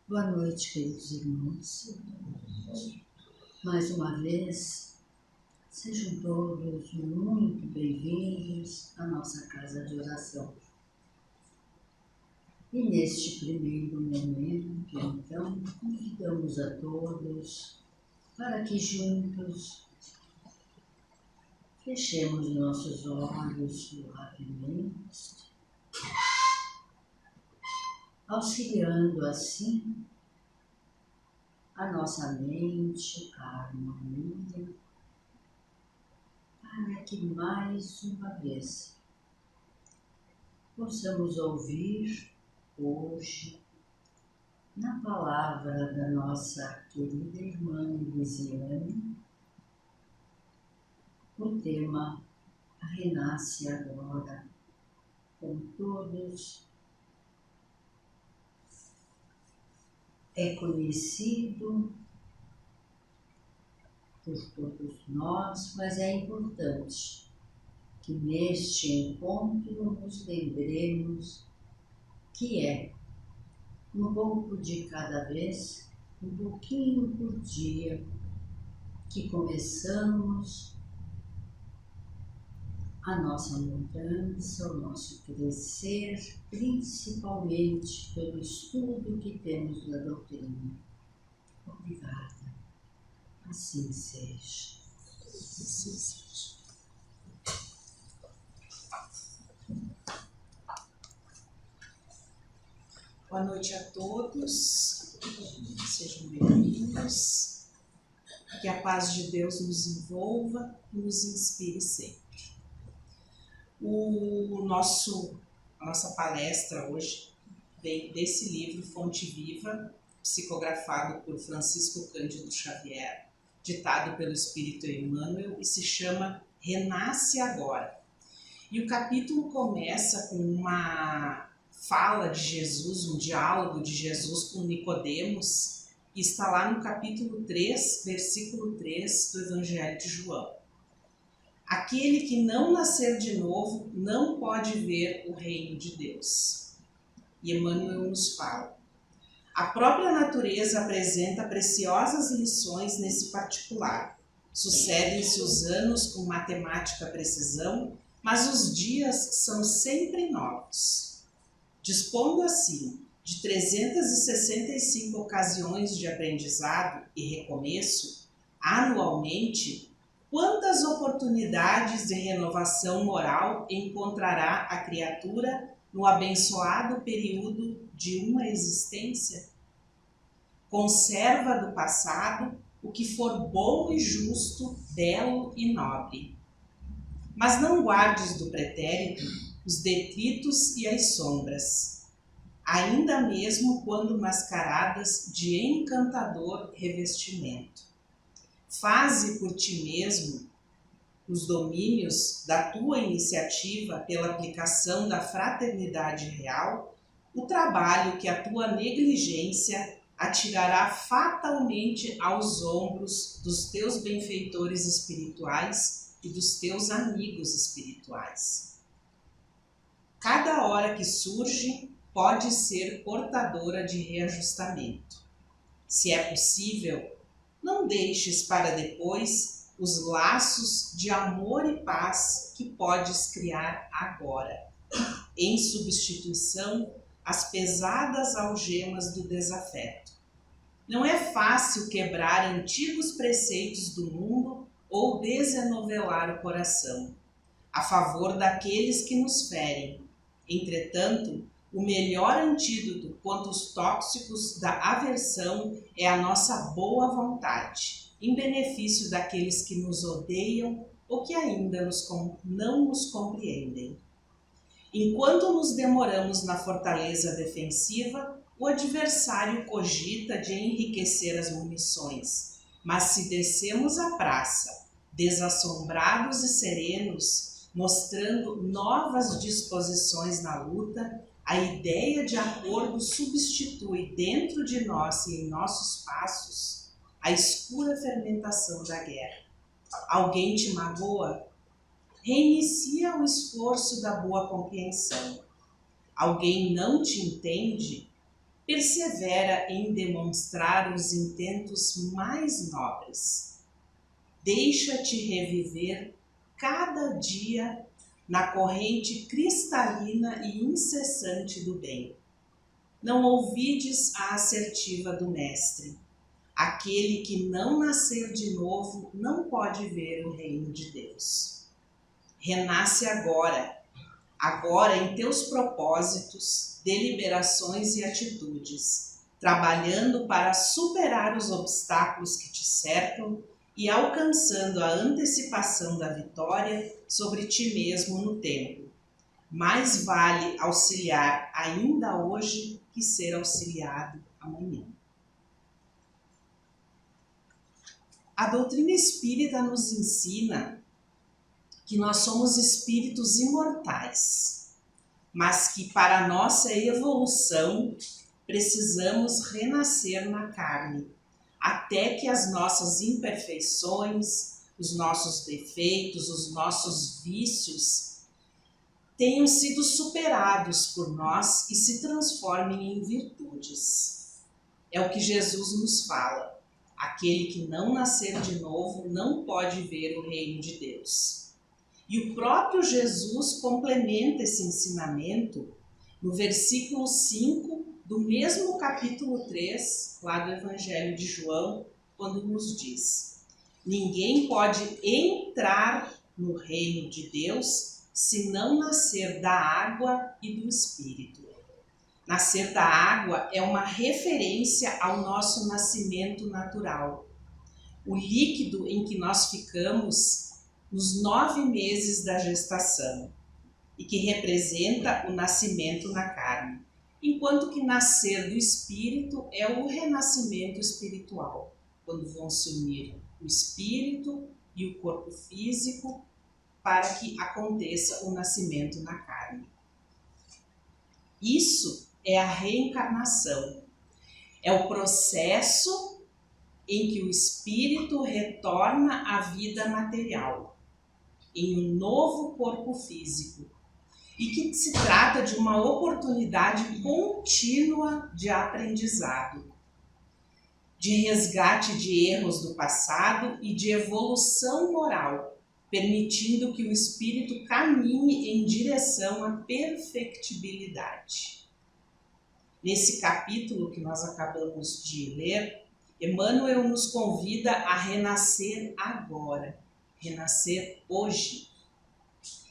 Boa noite, queridos irmãos. Mais uma vez, sejam todos muito bem-vindos à nossa casa de oração. E neste primeiro momento, então, convidamos a todos para que juntos fechemos nossos olhos suavemente, auxiliando assim a nossa mente, a harmonia, para que mais uma vez possamos ouvir hoje, na palavra da nossa querida irmã Lisiane, o tema Renasce Agora, com todos. É conhecido por todos nós, mas é importante que neste encontro nos lembremos que é um pouco de cada vez, um pouquinho por dia, que começamos a nossa mudança, o nosso crescer, principalmente pelo estudo que temos da doutrina. Obrigada. Assim seja. Assim seja. Boa noite a todos, sejam bem-vindos, que a paz de Deus nos envolva e nos inspire sempre. A nossa palestra hoje vem desse livro Fonte Viva, psicografado por Francisco Cândido Xavier, ditado pelo Espírito Emmanuel, e se chama Renasce Agora. E o capítulo começa com uma fala de Jesus, um diálogo de Jesus com Nicodemos, que está lá no capítulo 3, versículo 3 do Evangelho de João. Aquele que não nascer de novo não pode ver o reino de Deus. E Emmanuel nos fala: a própria natureza apresenta preciosas lições nesse particular. Sucedem-se os anos com matemática precisão, mas os dias são sempre novos. Dispondo assim de 365 ocasiões de aprendizado e recomeço, anualmente, quantas oportunidades de renovação moral encontrará a criatura no abençoado período de uma existência? Conserva do passado o que for bom e justo, belo e nobre. Mas não guardes do pretérito os detritos e as sombras, ainda mesmo quando mascaradas de encantador revestimento. Faze por ti mesmo, os domínios da tua iniciativa pela aplicação da fraternidade real, o trabalho que a tua negligência atirará fatalmente aos ombros dos teus benfeitores espirituais e dos teus amigos espirituais. Cada hora que surge pode ser portadora de reajustamento. Se é possível, não deixes para depois os laços de amor e paz que podes criar agora, em substituição às pesadas algemas do desafeto. Não é fácil quebrar antigos preceitos do mundo ou desenovelar o coração, a favor daqueles que nos ferem. Entretanto, o melhor antídoto contra os tóxicos da aversão é a nossa boa vontade, em benefício daqueles que nos odeiam ou que ainda não nos compreendem. Enquanto nos demoramos na fortaleza defensiva, o adversário cogita de enriquecer as munições, mas se descemos a praça, desassombrados e serenos, mostrando novas disposições na luta, a ideia de acordo substitui dentro de nós e em nossos passos a escura fermentação da guerra. Alguém te magoa? Reinicia o esforço da boa compreensão. Alguém não te entende? persevera em demonstrar os intentos mais nobres. Deixa-te reviver cada dia na corrente cristalina e incessante do bem. Não ouvides a assertiva do Mestre. Aquele que não nascer de novo não pode ver o reino de Deus. Renasce agora em teus propósitos, deliberações e atitudes, trabalhando para superar os obstáculos que te cercam e alcançando a antecipação da vitória sobre ti mesmo no tempo. Mais vale auxiliar ainda hoje que ser auxiliado amanhã. A doutrina espírita nos ensina que nós somos espíritos imortais, mas que para nossa evolução precisamos renascer na carne, até que as nossas imperfeições, os nossos defeitos, os nossos vícios tenham sido superados por nós e se transformem em virtudes. É o que Jesus nos fala. Aquele que não nascer de novo não pode ver o reino de Deus. E o próprio Jesus complementa esse ensinamento no versículo 5 do mesmo capítulo 3, lá do Evangelho de João, quando nos diz: ninguém pode entrar no reino de Deus se não nascer da água e do Espírito. Nascer da água é uma referência ao nosso nascimento natural, o líquido em que nós ficamos nos 9 meses da gestação e que representa o nascimento na carne, enquanto que nascer do Espírito é o renascimento espiritual, quando vão se unir o Espírito e o corpo físico para que aconteça o nascimento na carne. Isso é a reencarnação, é o processo em que o espírito retorna à vida material, em um novo corpo físico, e que se trata de uma oportunidade contínua de aprendizado, de resgate de erros do passado e de evolução moral, permitindo que o espírito caminhe em direção à perfectibilidade. Nesse capítulo que nós acabamos de ler, Emmanuel nos convida a renascer agora, renascer hoje.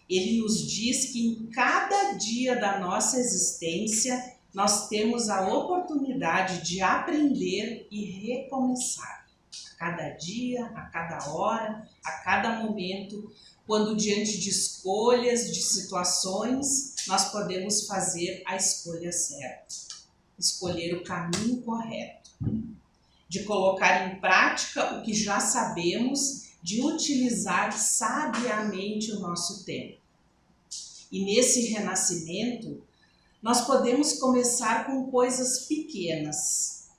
Ele nos diz que em cada dia da nossa existência nós temos a oportunidade de aprender e recomeçar. A cada dia, a cada hora, a cada momento, quando diante de escolhas, de situações, nós podemos fazer a escolha certa. Escolher o caminho correto, de colocar em prática o que já sabemos, de utilizar sabiamente o nosso tempo. E nesse renascimento, nós podemos começar com coisas pequenas,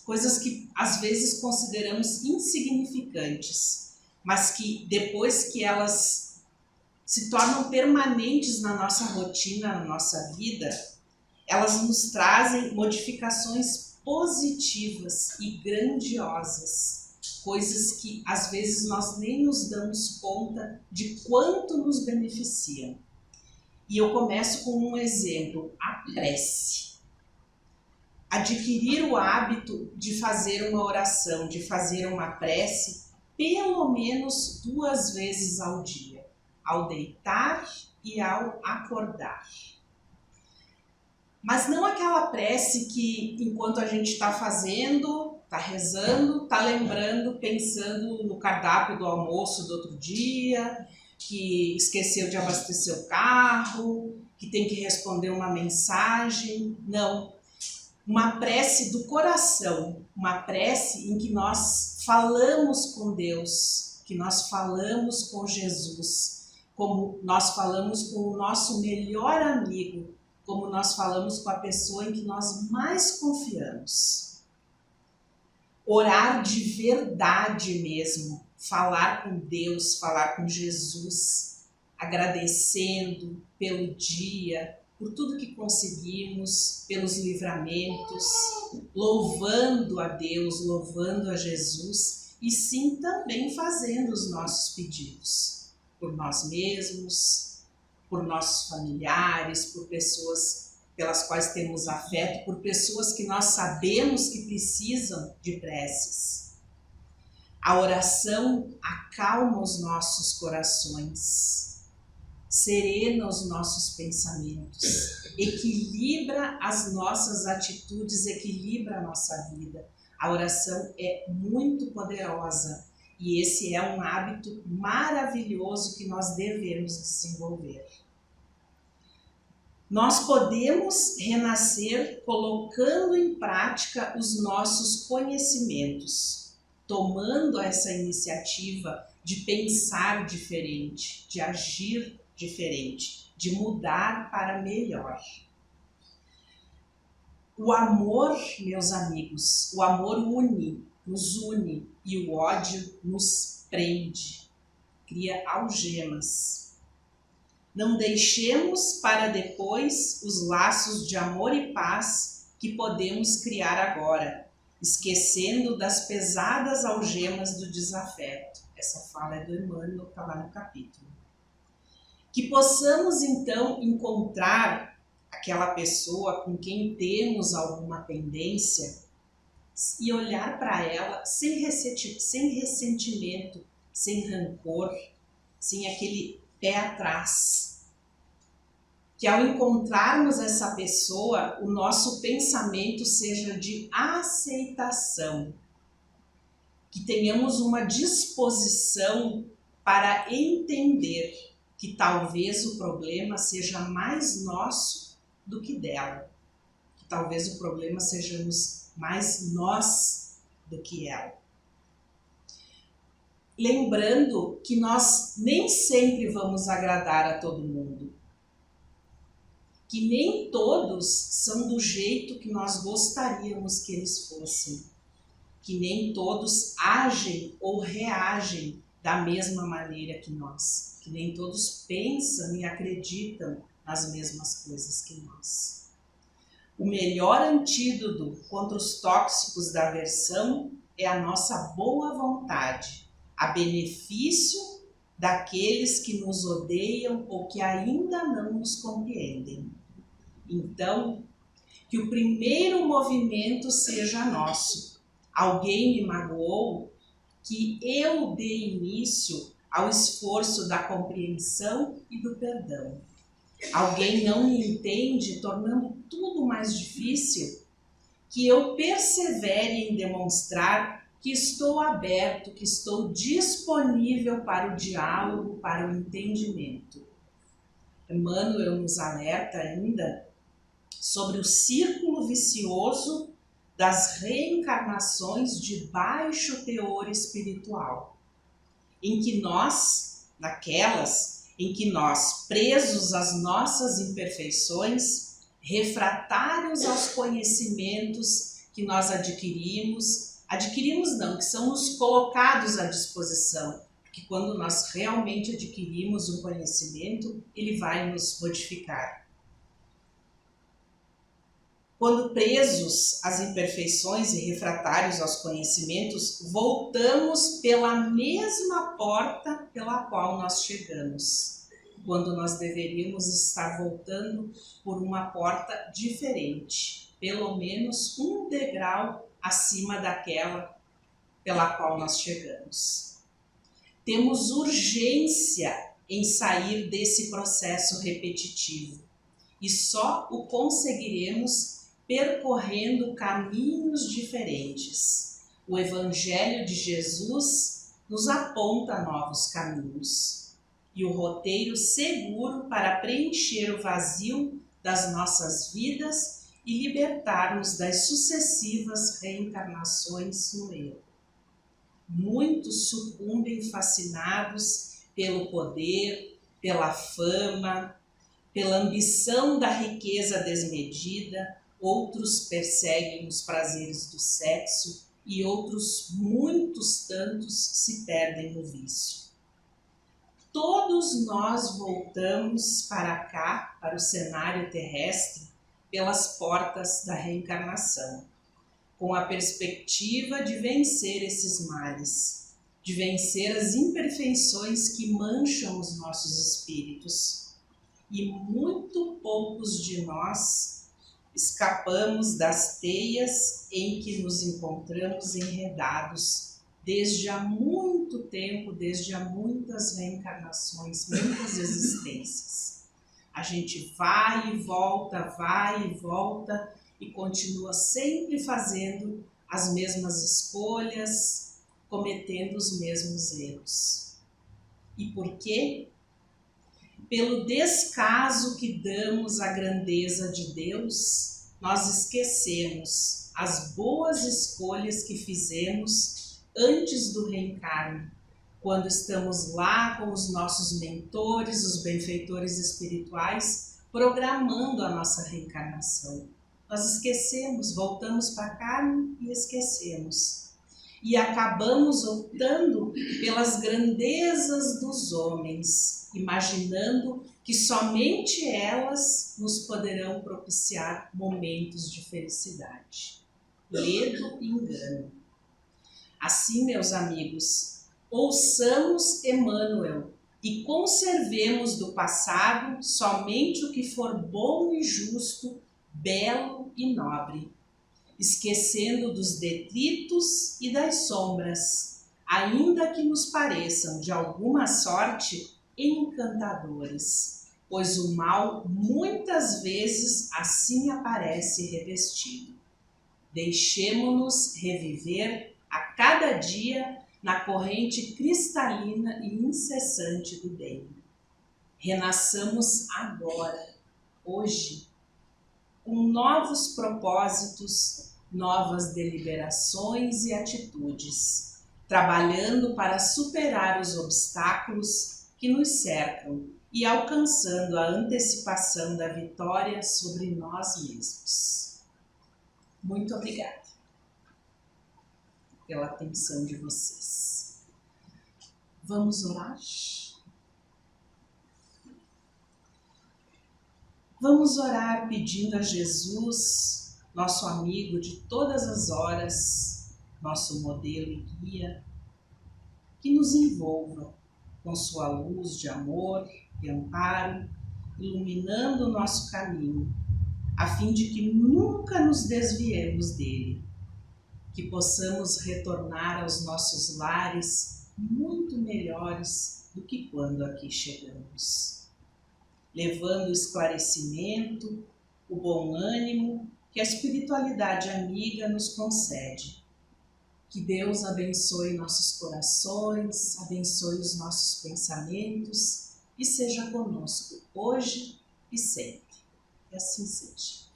coisas que às vezes consideramos insignificantes, mas que depois que elas se tornam permanentes na nossa rotina, na nossa vida, elas nos trazem modificações positivas e grandiosas, coisas que às vezes nós nem nos damos conta de quanto nos beneficiam. E eu começo com um exemplo, a prece. Adquirir o hábito de fazer uma oração, de fazer uma prece, pelo menos 2 vezes ao dia, ao deitar e ao acordar. Mas não aquela prece que, enquanto a gente está fazendo, está rezando, está lembrando, pensando no cardápio do almoço do outro dia, que esqueceu de abastecer o carro, que tem que responder uma mensagem. Não. Uma prece do coração, uma prece em que nós falamos com Deus, que nós falamos com Jesus, como nós falamos com o nosso melhor amigo, como nós falamos com a pessoa em que nós mais confiamos. Orar de verdade mesmo, falar com Deus, falar com Jesus, agradecendo pelo dia, por tudo que conseguimos, pelos livramentos, louvando a Deus, louvando a Jesus e sim também fazendo os nossos pedidos por nós mesmos, por nossos familiares, por pessoas pelas quais temos afeto, por pessoas que nós sabemos que precisam de preces. A oração acalma os nossos corações, serena os nossos pensamentos, equilibra as nossas atitudes, equilibra a nossa vida. A oração é muito poderosa e esse é um hábito maravilhoso que nós devemos desenvolver. Nós podemos renascer colocando em prática os nossos conhecimentos, tomando essa iniciativa de pensar diferente, de agir diferente, de mudar para melhor. O amor, meus amigos, o amor nos une e o ódio nos prende, cria algemas. Não deixemos para depois os laços de amor e paz que podemos criar agora, esquecendo das pesadas algemas do desafeto. Essa fala é do Emmanuel, está lá no capítulo. Que possamos então encontrar aquela pessoa com quem temos alguma pendência e olhar para ela sem ressentimento, sem rancor, sem aquele pé atrás. Que ao encontrarmos essa pessoa, o nosso pensamento seja de aceitação. Que tenhamos uma disposição para entender que talvez o problema seja mais nosso do que dela. Que talvez o problema sejamos mais nós do que ela. Lembrando que nós nem sempre vamos agradar a todo mundo. Que nem todos são do jeito que nós gostaríamos que eles fossem. Que nem todos agem ou reagem da mesma maneira que nós. Que nem todos pensam e acreditam nas mesmas coisas que nós. O melhor antídoto contra os tóxicos da aversão é a nossa boa vontade, a benefício daqueles que nos odeiam ou que ainda não nos compreendem. Então, que o primeiro movimento seja nosso. Alguém me magoou, que eu dê início ao esforço da compreensão e do perdão. Alguém não me entende, tornando tudo mais difícil, que eu persevere em demonstrar que estou aberto, que estou disponível para o diálogo, para o entendimento. Emmanuel nos alerta ainda sobre o círculo vicioso das reencarnações de baixo teor espiritual, em que nós, presos às nossas imperfeições, refratários aos conhecimentos que nós que são nos colocados à disposição, porque quando nós realmente adquirimos um conhecimento, ele vai nos modificar. Quando presos às imperfeições e refratários aos conhecimentos, voltamos pela mesma porta pela qual nós chegamos, quando nós deveríamos estar voltando por uma porta diferente, pelo menos um degrau acima daquela pela qual nós chegamos. Temos urgência em sair desse processo repetitivo e só o conseguiremos percorrendo caminhos diferentes. O Evangelho de Jesus nos aponta novos caminhos e o roteiro seguro para preencher o vazio das nossas vidas e libertar-nos das sucessivas reencarnações no erro. Muitos sucumbem fascinados pelo poder, pela fama, pela ambição da riqueza desmedida. Outros perseguem os prazeres do sexo e outros, muitos tantos, se perdem no vício. todos nós voltamos para cá, para o cenário terrestre, pelas portas da reencarnação, com a perspectiva de vencer esses males, de vencer as imperfeições que mancham os nossos espíritos. E muito poucos de nós escapamos das teias em que nos encontramos enredados desde há muito tempo, desde há muitas reencarnações, muitas existências. A gente vai e volta e continua sempre fazendo as mesmas escolhas, cometendo os mesmos erros. E por quê? Pelo descaso que damos à grandeza de Deus, nós esquecemos as boas escolhas que fizemos antes do reencarno, quando estamos lá com os nossos mentores, os benfeitores espirituais, programando a nossa reencarnação. Nós esquecemos, voltamos para a carne e esquecemos. E acabamos optando pelas grandezas dos homens, imaginando que somente elas nos poderão propiciar momentos de felicidade. Ledo e engano. Assim, meus amigos, ouçamos Emmanuel e conservemos do passado somente o que for bom e justo, belo e nobre, esquecendo dos detritos e das sombras, ainda que nos pareçam de alguma sorte encantadores, pois o mal muitas vezes assim aparece revestido. Deixemo-nos reviver a cada dia na corrente cristalina e incessante do bem. Renasçamos agora, hoje, com novos propósitos, novas deliberações e atitudes, trabalhando para superar os obstáculos que nos cercam e alcançando a antecipação da vitória sobre nós mesmos. Muito obrigada pela atenção de vocês. Vamos orar? Vamos orar pedindo a Jesus, nosso amigo de todas as horas, nosso modelo e guia, que nos envolva com sua luz de amor e amparo, iluminando o nosso caminho, a fim de que nunca nos desviemos dele, que possamos retornar aos nossos lares muito melhores do que quando aqui chegamos, levando o esclarecimento, o bom ânimo que a espiritualidade amiga nos concede. Que Deus abençoe nossos corações, abençoe os nossos pensamentos e seja conosco hoje e sempre. Que assim seja.